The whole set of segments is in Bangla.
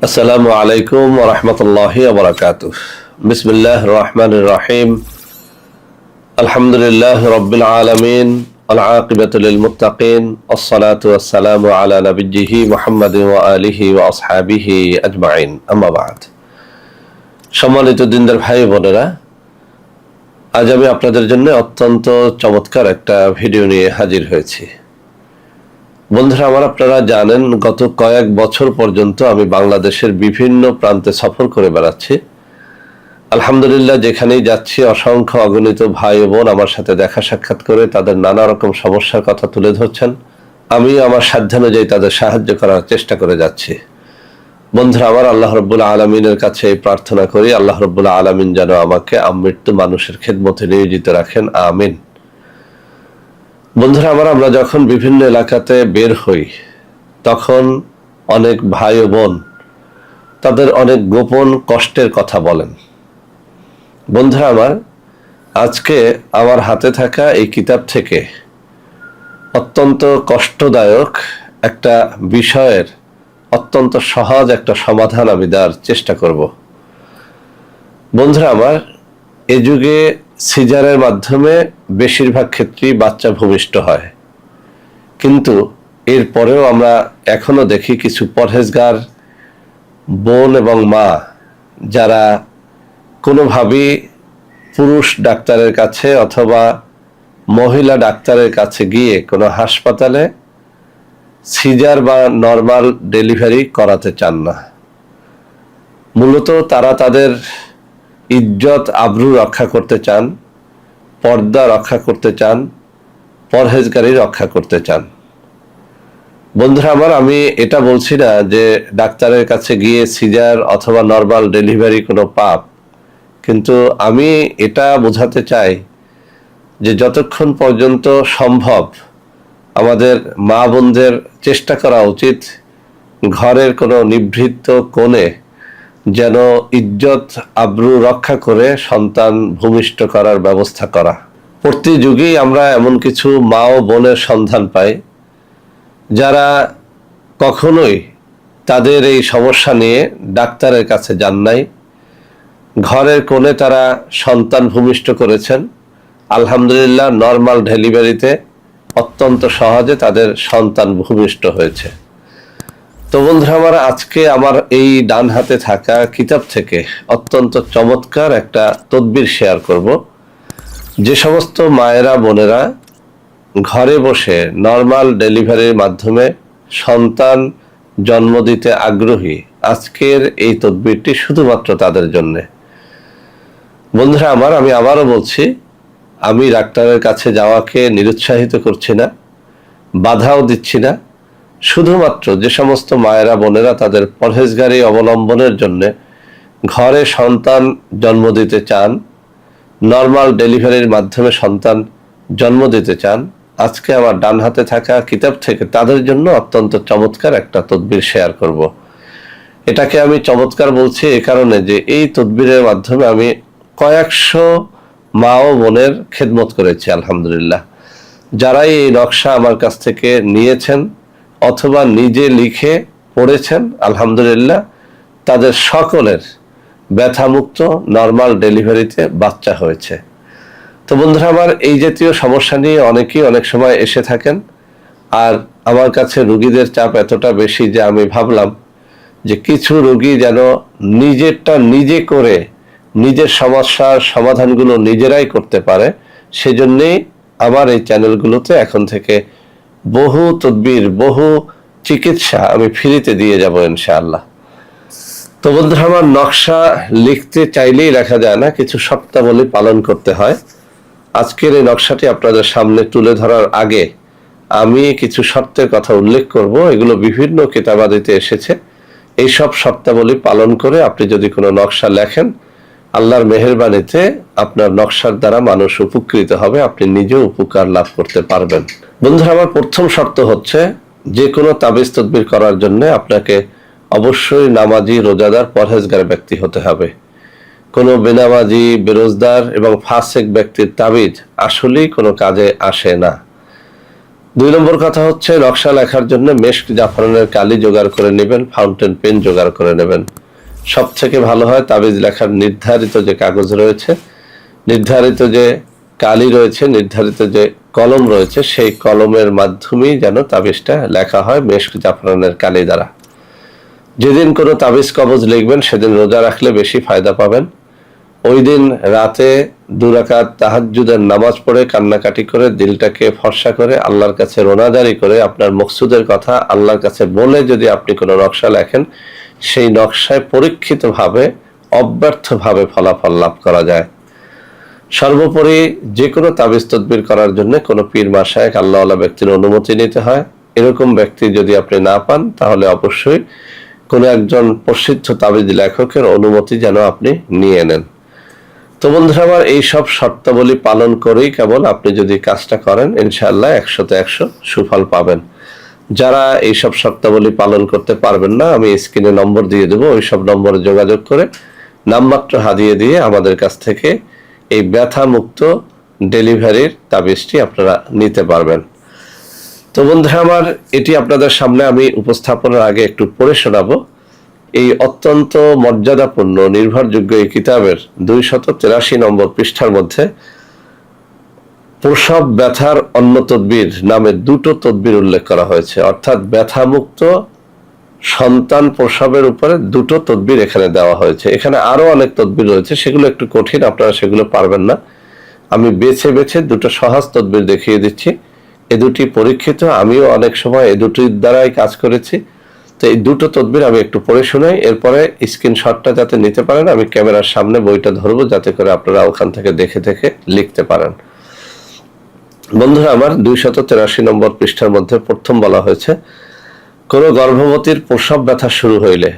আসসালামু আলাইকুম ওয়া রাহমাতুল্লাহি ওয়া বারাকাতুহু। বিসমিল্লাহির রহমানির রহিম। আলহামদুলিল্লাহি রাব্বিল আলামিন। ওয়াল আকিবাতু লিল মুত্তাকিন। ওয়াসসালাতু ওয়াসসালামু আলা নাবিয়্যিহি মুহাম্মাদিন ওয়া আলিহি ওয়া আসহাবিহি আজমাইন। আম্মা বা'দ। সম্মানিত দিনদার ভাই বোনেরা, আজ আমি আপনাদের জন্য অত্যন্ত চমৎকার একটা ভিডিও নিয়ে হাজির হয়েছি। বন্ধুরা আমার, আপনারা জানেন গত কয়েক বছর পর্যন্ত আমি বাংলাদেশের বিভিন্ন প্রান্তে সফর করে বেড়াচ্ছি। আলহামদুলিল্লাহ, যেখানেই যাচ্ছি অসংখ্য অগণিত ভাই ও বোন আমার সাথে দেখা সাক্ষাৎ করে তাদের নানা রকম সমস্যার কথা তুলে ধরছেন। আমি আমার সাধ্যানুযায়ী তাদের সাহায্য করার চেষ্টা করে যাচ্ছি। বন্ধুরা আমার, আল্লাহ রাব্বুল আলামিনের কাছে এই প্রার্থনা করি, আল্লাহ রাব্বুল আলামিন যেন আমাকে আমৃত্যু মানুষের খেদমতে নিয়োজিত রাখেন, আমিন। বন্ধুরা আমার, আমরা যখন বিভিন্ন এলাকাতে বের হই তখন অনেক ভাই ও বোন তাদের অনেক গোপন কষ্টের কথা বলেন। বন্ধুরা আমার, আজকে আমার হাতে থাকা এই কিতাব থেকে অত্যন্ত কষ্টদায়ক একটা বিষয়ের অত্যন্ত সহজ একটা সমাধান আমি দেওয়ার চেষ্টা করব। বন্ধুরা আমার, এ যুগে সিজারের মাধ্যমে বেশিরভাগ ক্ষেত্রেই বাচ্চা ভূমিষ্ঠ হয়, কিন্তু এরপরেও আমরা এখনো দেখি কিছু পরহেজগার বোন এবং মা যারা কোনোভাবেই পুরুষ ডাক্তারের কাছে অথবা মহিলা ডাক্তারের কাছে গিয়ে কোনো হাসপাতালে সিজার বা নর্মাল ডেলিভারি করাতে চান না। মূলত তারা তাদের ইজ্জত আবরু রক্ষা করতে চান, পর্দা রক্ষা করতে চান, পরহেজগারি রক্ষা করতে চান। বন্ধুরা আমার, আমি এটা বলছি না যে ডাক্তারের কাছে গিয়ে সিজার অথবা নর্মাল ডেলিভারি কোনো পাপ, কিন্তু আমি এটা বোঝাতে চাই যে যতক্ষণ পর্যন্ত সম্ভব আমাদের মা বোনদের চেষ্টা করা উচিত ঘরের কোনো নিভৃত কোণে যেন ইজ্জত আবরু রক্ষা করে সন্তান ভূমিষ্ঠ করার ব্যবস্থা করা। প্রতি যুগেই আমরা এমন কিছু মা ও বোনের সন্ধান পাই যারা কখনোই তাদের এই সমস্যা নিয়ে ডাক্তারের কাছে যান নাই। ঘরের কোণে তারা সন্তান ভূমিষ্ঠ করেছেন, আলহামদুলিল্লাহ নর্মাল ডেলিভারিতে অত্যন্ত সহজে তাদের সন্তান ভূমিষ্ঠ হয়েছে। তো বন্ধুরা আমার, আজকে আমার এই ডান হাতে থাকা কিতাব থেকে অত্যন্ত চমৎকার একটা তদবির শেয়ার করব। যে সমস্ত মায়েরা বোনেরা ঘরে বসে নর্মাল ডেলিভারির মাধ্যমে সন্তান জন্ম দিতে আগ্রহী, আজকের এই তদবিরটি শুধুমাত্র তাদের জন্যে। বন্ধুরা আমার, আমি আবারও বলছি, আমি ডাক্তারের কাছে যাওয়াকে নিরুৎসাহিত করছি না, বাধাও দিচ্ছি না। শুধুমাত্র যে সমস্ত মায়েরা বোনেরা তাদের পরহেজগারি অবলম্বনের জন্য ঘরে সন্তান জন্ম দিতে চান, নর্মাল ডেলিভারির মাধ্যমে সন্তান জন্ম দিতে চান, আজকে আমার ডান হাতে থাকা কিতাব থেকে তাদের জন্য অত্যন্ত চমৎকার একটা তদবির শেয়ার করব। এটাকে আমি চমৎকার বলছি এ কারণে যে এই তদবিরের মাধ্যমে আমি কয়েকশো মা ও বোনের খেদমত করেছি আলহামদুলিল্লাহ। যারাই এই নকশা আমার কাছ থেকে নিয়েছেন অথবা নিজে লিখে পড়েছেন, আলহামদুলিল্লাহ তাদের সকলের ব্যথামুক্ত নর্মাল ডেলিভারিতে বাচ্চা হয়েছে। তো বন্ধুরা আমার, এই জাতীয় সমস্যা নিয়ে অনেকেই অনেক সময় এসে থাকেন, আর আমার কাছে রোগীদের চাপ এতটা বেশি যে আমি ভাবলাম যে কিছু রোগী যেন নিজেরটা নিজে করে নিজের সমস্যার সমাধানগুলো নিজেরাই করতে পারে, সেজন্যেই আমার এই চ্যানেলগুলোতে এখন থেকে বহু তদবির, বহু চিকিৎসা আমি ফ্রিতে দিয়ে যাব ইনশাআল্লাহ। তো বন্ধুরা আমার, নকশা লিখতে চাইলেই লেখা যায় না, কিছু শর্তাবলী পালন করতে হয়। আজকের এই নকশাটি আপনাদের সামনে তুলে ধরার আগে আমি কিছু শর্তের কথা উল্লেখ করব। এগুলো বিভিন্ন কিতাবাদিতে এসেছে। এই সব শর্তাবলী পালন করে আপনি যদি কোনো নকশা লেখেন, আল্লাহর মেহেরবানিতে আপনার নকশার দ্বারা মানুষ উপকৃত হবে, আপনি নিজেও উপকার লাভ করতে পারবেন। বন্ধুরা আমার, প্রথম শর্ত হচ্ছে যে কোনো তাবিজ তদবির করার জন্য আপনাকে অবশ্যই নামাজি, রোজাদার, পরহেজগার ব্যক্তি হতে হবে। কোনো বেনামাজি, বেরোজদার এবং ফাসেক ব্যক্তির তাবিজ আসলেই কোনো কাজে আসে না। 2 নম্বর কথা হচ্ছে নকশা লেখার জন্য মেশক জাফরানের কালি জোগাড় করে নেবেন, ফাউন্টেন পেন জোগাড় করে নেবেন। সব থেকে ভালো হয় তাবিজ লেখার নির্ধারিত যে কাগজ রয়েছে, নির্ধারিত যে কালি রয়েছে, নির্ধারিত যে কলম রয়েছে, সেই কলমের মাধ্যমেই যেন তাবিজটা লেখা হয় মেশক জাফরানের কালি দ্বারা। যেদিন কোনো তাবিজ কবজ লিখবেন সেদিন রোজা রাখলে বেশি ফায়দা পাবেন। ওই দিন রাতে 2 রাকাত তাহাজ্জুদের নামাজ পড়ে কান্নাকাটি করে দিলটাকে ফর্সা করে আল্লাহর কাছে রোনাজারি করে আপনার মকসুদের কথা আল্লাহর কাছে বলে যদি আপনি কোনো নকশা লেখেন, সেই নকশায় পরীক্ষিতভাবে অব্যর্থভাবে ফলাফল লাভ করা যায়। সর্বোপরি যে কোনো তাবিজ তদবির করার জন্য কোনো পীর মাশায়েখ আল্লাহওয়ালা ব্যক্তির অনুমতি নিতে হয়। এরকম ব্যক্তি যদি আপনি না পান তাহলে অবশ্যই কোনো একজন প্রসিদ্ধ তাবিজ লেখকের অনুমতি যেন আপনি নিয়ে নেন। তো বন্ধুরা আমার, এই সব শর্তাবলী পালন করেই কেবল আপনি যদি কাজটা করেন ইনশাআল্লাহ 100তে 100 সুফল পাবেন। যারা এই সব শর্তাবলী পালন করতে পারবেন না, আমি স্ক্রিনে নম্বর দিয়ে দেবো, ওই সব নম্বরে যোগাযোগ করে নামমাত্র হাদিয়ে দিয়ে আমাদের কাছ থেকে এই ব্যথা মুক্ত ডেলিভারির তাবিজটি আপনারা নিতে পারবেন। তো বন্ধুরা আমার, এটি আপনাদের সামনে আমি উপস্থাপনের আগে একটু পড়ে শোনাবো। এই অত্যন্ত মর্যাদাপূর্ণ নির্ভরযোগ্য এই কিতাবের 283 নম্বর পৃষ্ঠার মধ্যে প্রসব ব্যথার অন্য তদবির নামে 2টো তদবির উল্লেখ করা হয়েছে। অর্থাৎ ব্যথামুক্ত সন্তান প্রসবের উপরে 2টো তদবির এখানে দেওয়া হয়েছে। এখানে আরো অনেক তদবির রয়েছে, সেগুলো একটু কঠিন, আপনারা সেগুলো পারবেন না। আমি বেছে বেছে 2টো সহজ তদবির দেখিয়ে দিচ্ছি। এ দুটি পরীক্ষিত, আমিও অনেক সময় এ দুটির দ্বারাই কাজ করেছি। তো এই 2টো তদবির আমি একটু পড়ে শোনাই, এরপরে স্ক্রিনশটটা যাতে নিতে পারেন, আমি ক্যামেরার সামনে বইটা ধরবো যাতে করে আপনারা ওখান থেকে দেখে দেখে লিখতে পারেন। বন্ধুরা আমার, 283 নম্বর পৃষ্ঠার মধ্যে প্রথম বলা হয়েছে, কোন গর্ভবতীর প্রসব ব্যথা শুরু হইলে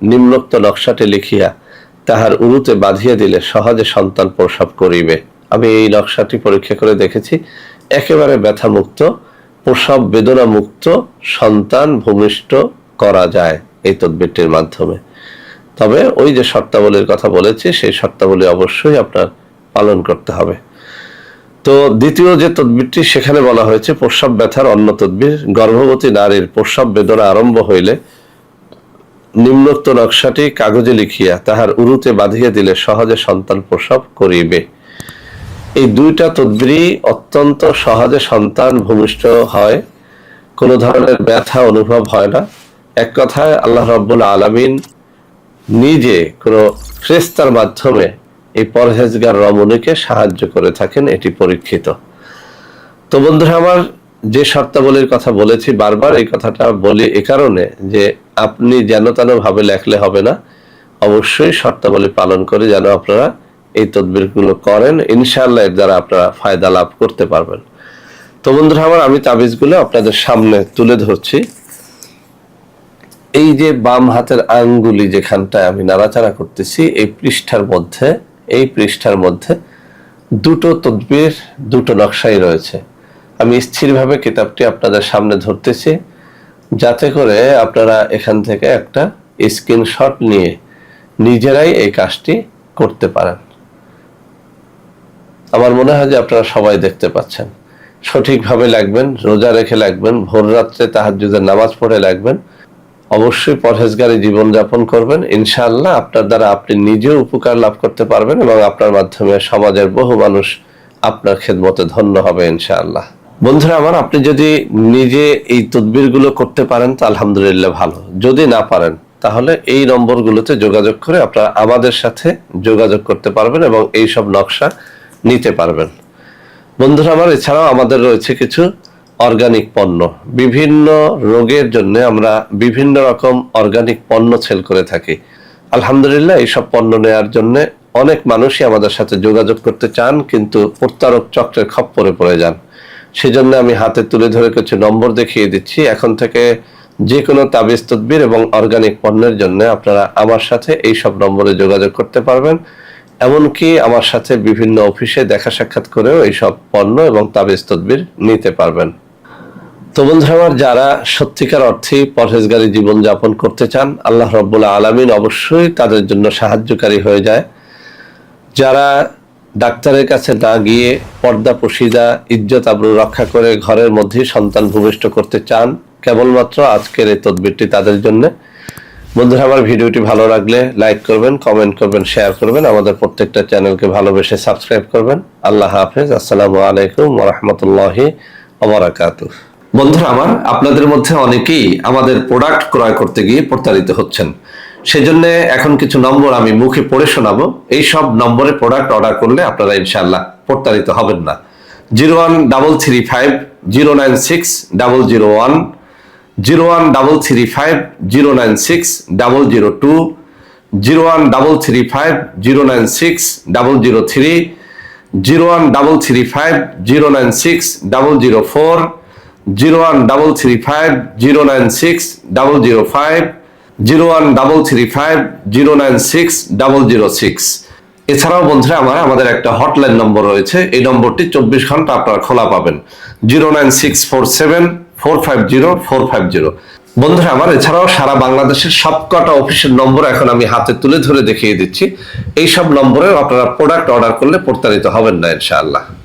নিম্নোক্ত নকশাটি লিখিয়া তাহার উরুতে বাঁধিয়া দিলে সহজে সন্তান প্রসব করিবে। আমি এই নকশাটি পরীক্ষা করে দেখেছি, একেবারে ব্যথামুক্ত, প্রসব বেদনা মুক্ত সন্তান ভূমিষ্ঠ করা যায় এই তদবিরটির মাধ্যমে। তবে ওই যে শর্তাবলীর কথা বলেছি, সেই শর্তাবলী অবশ্যই আপনার পালন করতে হবে। তো দ্বিতীয় যে তদবিরটি, সেখানে বলা হয়েছে প্রসব ব্যথার অন্য তদবির, গর্ভবতী নারীর প্রসব বেদনা আরম্ভ হইলে নিম্নোক্ত নকশাটি কাগজে লিখিয়া তাহার উরুতে বাঁধিয়া দিলে সহজে সন্তান প্রসব করিবে। এই 2টা তদবিরই অত্যন্ত সহজে সন্তান ভূমিষ্ঠ হয়, কোনো ধরনের ব্যথা অনুভব হয় না। এক কথায় আল্লাহ রাব্বুল আলামিন নিজে কোনো ফেরেশতার মাধ্যমে এই পরহেজগার রমণীকে সাহায্য করে থাকেন, এটি পরীক্ষিত। তো বন্ধুরা আমার, যে শর্তাবলীর কথা বলেছি বারবার এই কথাটা বলি এ কারণে যে আপনি যেন তেন ভাবে লেখলে হবে না, অবশ্যই শর্তাবলী পালন করে যেন আপনারা এই তদবিরগুলো করেন, ইনশাআল্লাহ এর দ্বারা আপনারা ফায়দা লাভ করতে পারবেন। তো বন্ধুরা আমার, আমি তাবিজগুলো আপনাদের সামনে তুলে ধরছি। এই যে বাম হাতের আঙ্গুলি যেখানটায় আমি নাড়াচাড়া করতেছি, এই পৃষ্ঠার মধ্যে 2টো তদবির, 2টো নকশাই রয়েছে। আমি স্থিরভাবে কিতাবটি আপনাদের সামনে ধরতেছি যাতে করে আপনারা এখান থেকে একটা স্ক্রিনশট নিয়ে নিজেরাই এই কাজটি করতে পারেন। আমার মনে হয় যে আপনারা সবাই দেখতে পাচ্ছেন। সঠিকভাবে লাগবেন, রোজা রেখে লাগবেন, ভোর রাত্রে তাহাজ্জুদের নামাজ পড়ে লাগবেন, অবশ্যই পরহেজগারী জীবনযাপন করবেন। ইনশাআল্লাহ আপনার দ্বারা আপনি নিজেও উপকার লাভ করতে পারবেন এবং আপনার মাধ্যমে সমাজের বহু মানুষ আপনার খেদমতে ধন্য হবে ইনশাআল্লাহ। বন্ধুরা আমার, আপনি যদি নিজে এই তদবিরগুলো করতে পারেন তো আলহামদুলিল্লাহ ভালো, যদি না পারেন তাহলে এই নম্বরগুলোতে যোগাযোগ করে আপনারা আমাদের সাথে যোগাযোগ করতে পারবেন এবং এই সব নকশা নিতে পারবেন। বন্ধুরা আমার, এছাড়াও আমাদের রয়েছে কিছু অর্গানিক পণ্য। বিভিন্ন রোগের জন্য আমরা বিভিন্ন রকম অর্গানিক পণ্য সেল করে থাকি। আলহামদুলিল্লাহ এইসব পণ্য নেওয়ার জন্য অনেক মানুষই আমাদের সাথে যোগাযোগ করতে চান, কিন্তু প্রতারক চক্রের খপ্পরে পড়ে যান। সেজন্য আমি হাতে তুলে ধরে কিছু নম্বর দেখিয়ে দিচ্ছি। এখন থেকে যে কোনো তাবিজ তদবির এবং অর্গানিক পণ্যের জন্য আপনারা আমার সাথে এই সব নম্বরে যোগাযোগ করতে পারবেন। এমনকি আমার সাথে বিভিন্ন অফিসে দেখা সাক্ষাৎ করেও এইসব পণ্য এবং তাবিজ তদবির নিতে পারবেন। তো বন্ধুরা আমার, যারা সত্যিকার অর্থে পরহেজগারী জীবন যাপন করতে চান, আল্লাহ রাব্বুল আলামিন অবশ্যই তাদের জন্য সাহায্যকারী হয়ে যায়। যারা ডাক্তারের কাছে না গিয়ে পর্দা পুশিদা ইজ্জত আবরু রক্ষা করে ঘরের মধ্যেই সন্তান ভূমিষ্ঠ করতে চান, কেবলমাত্র আজকের এই তদবিরটি তাদের জন্য। বন্ধুরা, আমার ভিডিওটি ভালো লাগলে লাইক করবেন, কমেন্ট করবেন, শেয়ার করবেন, আমাদের প্রত্যেকটা চ্যানেলকে ভালোবেসে সাবস্ক্রাইব করবেন। আল্লাহ হাফেজ। আসসালামু আলাইকুম ওয়া রাহমাতুল্লাহি ওয়া বারাকাতুহু। বন্ধুরা আমার, আপনাদের মধ্যে অনেকেই আমাদের প্রোডাক্ট ক্রয় করতে গিয়ে প্রতারিত হচ্ছেন। সেজন্য এখন কিছু নম্বর আমি মুখে পড়ে শোনাবো। এই সব নম্বরে প্রোডাক্ট অর্ডার করলে আপনারা ইনশাআল্লাহ প্রতারিত হবেন না। 01335096001, 01335096002, 01335096003, 01335096004, 01335096005, 01335096006। এছাড়াও বন্ধুরা আমার, আমাদের একটা হটলাইন নম্বর রয়েছে। এই নম্বরটি 24 ঘন্টা আপনারা খোলা পাবেন। 09647450450। বন্ধুরা আমার, এছাড়াও সারা বাংলাদেশের সবকটা অফিসের নম্বর এখন আমি হাতে তুলে ধরে দেখিয়ে দিচ্ছি। এই সব নম্বরে আপনারা প্রোডাক্ট অর্ডার করলে প্রতারিত হবেন না ইনশাআল্লাহ।